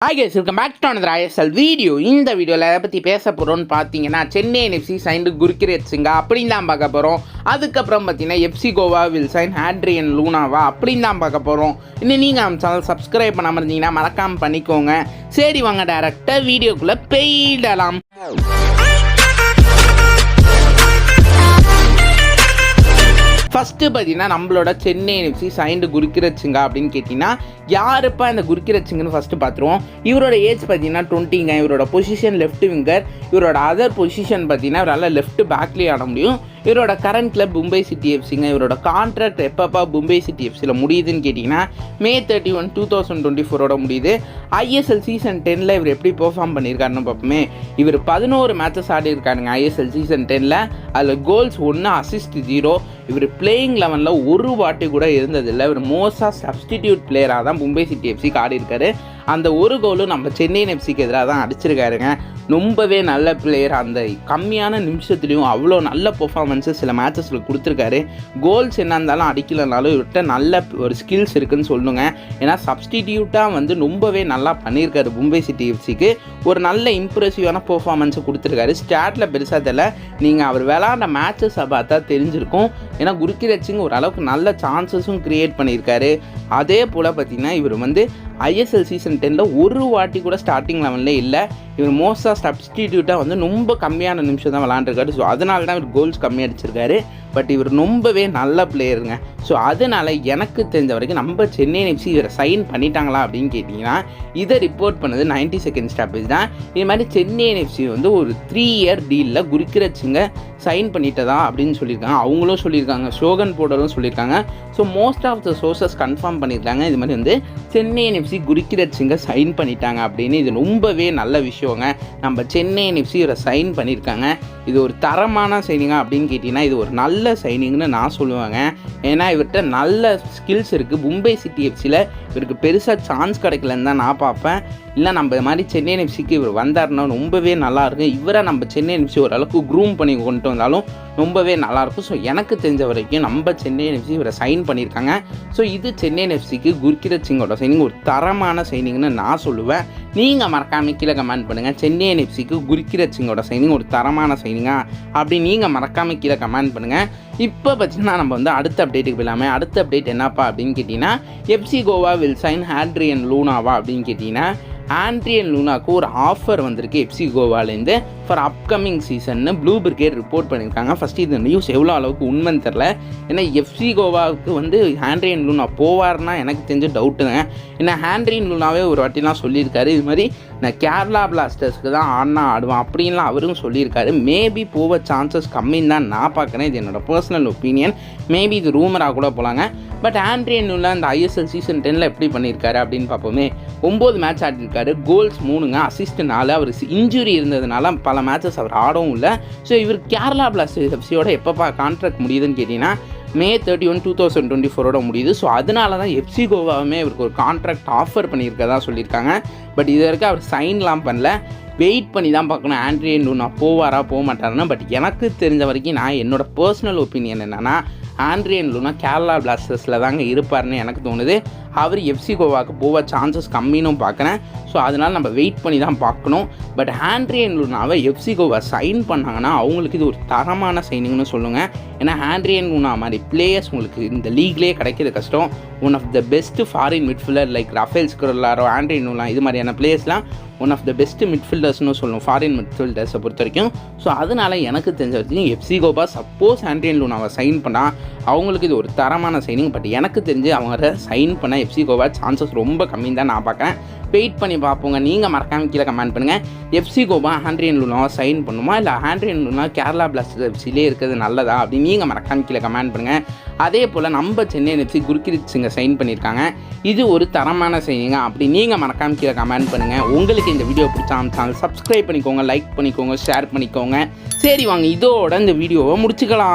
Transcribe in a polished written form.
Hi guys, welcome back to another ISL video. இந்த வீடியோவில் எதை பற்றி பேச போகிறோம்னு பார்த்தீங்கன்னா சென்னை எஃப்சி சைன்டு குர்கிரேத் சிங்கா அப்படின்னு தான் பார்க்க போகிறோம். அதுக்கப்புறம் பார்த்தீங்கன்னா FC Goa will sign Adrian லூனாவா அப்படின்னு தான் பார்க்க போகிறோம். இன்னும் நீங்கள் நம்ம சேனல் சப்ஸ்கிரைப் பண்ணாமல் இருந்தீங்கன்னா மறக்காமல் பண்ணிக்கோங்க. சரி வாங்க டேரெக்டாக வீடியோக்குள்ளே போயிடலாம். ஃபஸ்ட்டு பார்த்தீங்கன்னா நம்மளோட சென்னை எஃப்சி சைன்டு குர்கிரேத் சிங்கா அப்படின்னு கேட்டிங்கன்னா யாருப்பா இந்த குர்கிரேத் சிங்னு ஃபஸ்ட்டு பார்த்துருவோம். இவரோட ஏஜ் பார்த்தீங்கன்னா 20ங்க. இவரோட பொசிஷன் லெஃப்ட் விங்கர். இவரோட அதர் பொசிஷன் பார்த்தீங்கன்னா இவரால் லெஃப்ட் பேக்லேயே ஆட முடியும். இவரோட கரண்ட் கிளப் மும்பை சிட்டி எஃப்சிங்க. இவரோட கான்ட்ராக்ட் எப்பப்பா மும்பை சிட்டி எஃப்சியில் முடியுதுன்னு கேட்டிங்கன்னா May 31, 2024 முடியுது. ஐஎஸ்எல் சீசன் 10ல் இவர் எப்படி பெர்ஃபார்ம் பண்ணியிருக்காருன்னு பார்ப்போமே. இவர் 11 மேட்சஸ் ஆடி இருக்காருங்க ஐஎஸ்எல் சீசன் 10ல். அதில் கோல்ஸ் 1, அசிஸ்ட் 0. இவர் பிளேயிங் 11ல் ஒரு வாட்டி கூட இருந்ததில்லை. இவர் மோஸ்டாக சப்ஸ்டிடியூட் பிளேயராக தான் மும்பை சிட்டி எஃப்சிக்கு ஆடி இருக்காரு. அந்த ஒரு கோலும் நம்ம சென்னை எஃப்சிக்கு எதிராக தான் அடிச்சிருக்காருங்க. ரொம்பவே நல்ல பிளேயர். அந்த கம்மியான நிமிஷத்துலேயும் அவ்வளோ நல்ல பெர்ஃபார்மன்ஸு சில மேட்சஸில் கொடுத்துருக்காரு. கோல்ஸ் என்ன இருந்தாலும் அடிக்கலைனாலும் இவர்கிட்ட நல்ல ஒரு ஸ்கில்ஸ் இருக்குதுன்னு சொல்லுங்க. ஏன்னா சப்ஸ்டிடியூட்டாக ரொம்பவே நல்லா பண்ணியிருக்காரு மும்பை சிட்டி எஃப்சிக்கு. ஒரு நல்ல இம்ப்ரெசிவான பெர்ஃபார்மன்ஸை கொடுத்துருக்காரு. ஸ்டாட்டில் பெருசாக தெரியல, நீங்கள் அவர் விளாண்ட மேட்சஸை பார்த்தா தெரிஞ்சிருக்கும். ஏன்னா குர்கிரேத் சிங் ஓரளவுக்கு நல்ல சான்சஸும் க்ரியேட் பண்ணியிருக்காரு. அதே போல் பார்த்திங்கன்னா இவர் ஐஎஸ்எல் சீசன் 10ல் ஒரு வாட்டி கூட ஸ்டார்டிங் லெவனில் இல்லை. இவர் மோஸ்டாக சப்ஸ்டிடியூட்டாக ரொம்ப கம்மியான நிமிஷம் தான் விளாண்டுருக்காரு. ஸோ அதனால தான் இவர் கோல்ஸ் கம்மி அடிச்சிருக்காரு. பட் இவர் ரொம்பவே நல்ல பிளேயருங்க. ஸோ அதனால் எனக்கு தெரிஞ்ச வரைக்கும் நம்ம சென்னை எஃப்சி இவரை சைன் பண்ணிட்டாங்களா அப்படின்னு கேட்டிங்கன்னா இதை ரிப்போர்ட் பண்ணது 92nd ஸ்டாப்பேஜ் தான். இது மாதிரி சென்னை எஃப்சி ஒரு 3 இயர் டீலில் குர்கிரேத் சிங்கை சைன் பண்ணிட்டதா அப்படின்னு சொல்லியிருக்காங்க. அவங்களும் சொல்லியிருக்காங்க, ஷோகன் போர்டரும் சொல்லியிருக்காங்க. So most of the sources confirm பண்ணியிருக்காங்க. இது மாதிரி சென்னை எஃப்சி குர்கிரேத் சிங்கை சைன் பண்ணிட்டாங்க அப்படின்னு. இது ரொம்பவே நல்ல விஷயங்க. நம்ம சென்னை எஃப்சி இவரை சைன் பண்ணியிருக்காங்க. இது ஒரு தரமான சைனிங்கா அப்படின்னு கேட்டிங்கன்னா இது ஒரு நல்ல சைனிங்னு நான் சொல்லுவாங்க. ஏன்னா இவர்கிட்ட நல்ல ஸ்கில்ஸ் இருக்குது. மும்பை சிட்டி எஃப்சியில் இவருக்கு பெருசாக சான்ஸ் கிடைக்கலன்னு தான் நான் பார்ப்பேன். இல்லை நம்ம மாதிரி சென்னை எஃப்சிக்கு இவர் வந்தாருன்னா ரொம்பவே நல்லாயிருக்கும். இவரை நம்ம சென்னை எஃப்சி ஓரளவுக்கு க்ரூம் பண்ணி கொண்டு வந்தாலும் ரொம்பவே நல்லாயிருக்கும். ஸோ எனக்கு தெரிஞ்ச வரைக்கும் நம்ம சென்னை எஃப்சி இவரை சைன் பண்ணியிருக்காங்க. ஸோ இது சென்னை எஃப்சிக்கு குர்கிரேத் சிங்கோட சைனிங் ஒரு தரமான சைனிங்னு நான் சொல்லுவேன். நீங்கள் மறக்காமல் கீழே கமெண்ட் பண்ணுங்கள். சென்னை எஃப்சிக்கு குர்கிரேத் சிங்கோட சைனிங் ஒரு தரமான சைனிங்கா அப்படி நீங்கள் மறக்காமல் கீழே கமெண்ட் பண்ணுங்கள். இப்போ பார்த்தீங்கன்னா நம்ம அடுத்த அப்டேட்டுக்கு போயிடலாமே. அடுத்த அப்டேட் என்னப்பா அப்படின்னு கேட்டிங்கன்னா FC Goa will sign Adrian லூனாவா அப்படின்னு கேட்டிங்கன்னா ஆண்ட்ரியன் லூனாவுக்கு ஒரு ஆஃபர் வந்திருக்கு எஃப்சி கோவாலேருந்து ஃபார் அப்கமிங் சீசன்னு ப்ளூ பிரிகேட் ரிப்போர்ட் பண்ணியிருக்காங்க. ஃபஸ்ட்டு இந்த நியூஸ் எவ்வளோ அளவுக்கு உண்மைன்னு தெரில. ஏன்னா எஃப்சி கோவாவுக்கு ஆண்ட்ரியன் லூனா போவார்னா எனக்கு தெரிஞ்ச டவுட்டுங்க. ஏன்னா ஆண்ட்ரியன் லூனாவே ஒரு வாட்டிலாம் சொல்லியிருக்காரு, இது மாதிரி நான் கேரளா பிளாஸ்டர்ஸ்க்கு தான் ஆடுவேன் அப்படின்லாம் அவரும் சொல்லியிருக்காரு. மேபி போக சான்சஸ் கம்மின்னு தான் நான் பார்க்குறேன். இது என்னோடய பர்சனல் ஒப்பீனியன். மேபி இது ரூமராக கூட போகலாங்க. பட் ஆண்ட்ரியன் லூனா இந்த ஐஎஸ்எல் சீசன் 10ல் எப்படி பண்ணியிருக்காரு அப்படின்னு பார்ப்போமே. 9 மேட்ச் ஆடிருக்காரு. கோல்ஸ் 3ங்க, அசிஸ்ட் 4. அவர் இன்ஜுரி இருந்ததுனால பல மேட்சஸ் அவர் ஆடவும் இல்லை. ஸோ இவர் கேரளா பிளாஸ்டர்ஸ் எஃப்சியோட எப்பப்பா கான்ட்ராக்ட் முடியுதுன்னு கேட்டிங்கன்னா May 31, 2024 முடியுது. ஸோ அதனால தான் எஃப்சி கோவாவுமே இவருக்கு ஒரு கான்ட்ராக்ட் ஆஃபர் பண்ணியிருக்கதா சொல்லியிருக்காங்க. பட் இது வரைக்கும் அவர் சைன்லாம் பண்ணல. வெயிட் பண்ணி தான் பார்க்கணும் ஆண்ட்ரியன் லூனா போவாரா போக மாட்டாருன்னா. பட் எனக்கு தெரிஞ்ச வரைக்கும் நான் என்னோடய பர்சனல் ஒப்பீனியன் என்னென்னா ஆண்ட்ரியன் லூனா கேரளா பிளாஸ்டர்ஸில் தாங்க இருப்பார்னு எனக்கு தோணுது. அவர் எஃப்சி கோவாவுக்கு போக சான்சஸ் கம்மின்னு பார்க்குறேன். ஸோ அதனால் நம்ம வெயிட் பண்ணி தான் பார்க்கணும். பட் ஆண்ட்ரியன் லூனாவை எஃப்சி கோவா சைன் பண்ணாங்கன்னா அவங்களுக்கு இது ஒரு தரமான சைனிங்னு சொல்லுங்கள். ஏன்னா ஆண்ட்ரியன் லூனா மாதிரி பிளேயர்ஸ் உங்களுக்கு இந்த லீக்லேயே கிடைக்கிறது கஷ்டம். One of the best foreign midfielder like Rafael ஸ்க்ரோலாரோ, ஆண்ட்ரியன் லூனா இது மாதிரியான பிளேயர்ஸ்லாம் ஒன் ஆஃப் த பெஸ்ட் மிட்ஃபீல்டர்ஸ்னு சொல்லணும் ஃபாரின் மிட்ஃபீல்டர்ஸை பொறுத்த வரைக்கும். ஸோ அதனால் எனக்கு தெரிஞ்ச வரைக்கும் எஃப்சி கோவா சப்போஸ் ஆண்ட்ரியன் லூனாவை சைன் பண்ணால் அவங்களுக்கு இது ஒரு தரமான சைனிங். பட் எனக்கு தெரிஞ்சு அவங்க சைன் பண்ண எஃப்சி கோவா சான்சஸ் ரொம்ப கம்மின்னு தான் நான் பார்க்குறேன். வெயிட் பண்ணி பார்ப்போங்க. நீங்கள் மறக்காமல் கீழே கமெண்ட் பண்ணுங்கள். எஃப்சி கோவா ஆண்ட்ரியன் லூனாவை சைன் பண்ணுமா இல்லை ஆண்ட்ரியன் லூனா கேரளா பிளாஸ்டர்ஸ் எஃப்சிலே இருக்கிறது நல்லதா அப்படின்னு நீங்கள் மறக்காமல் கீழே கமெண்ட் பண்ணுங்கள். அதே போல் நம்ம சென்னை எஃப்சி குர்கிரேத் சிங்கை சைன் பண்ணியிருக்காங்க. இது ஒரு தரமான சைனிங்கா அப்படி நீங்கள் மறக்காமல் கீழே கமெண்ட் பண்ணுங்கள். உங்களுக்கு இந்த வீடியோ பிடிச்சா சேனல் சப்ஸ்கிரைப் பண்ணிக்கோங்க, லைக் பண்ணிக்கோங்க, ஷேர் பண்ணிக்கோங்க. சரி வாங்க இதோட இந்த வீடியோவை முடிச்சுக்கலாம்.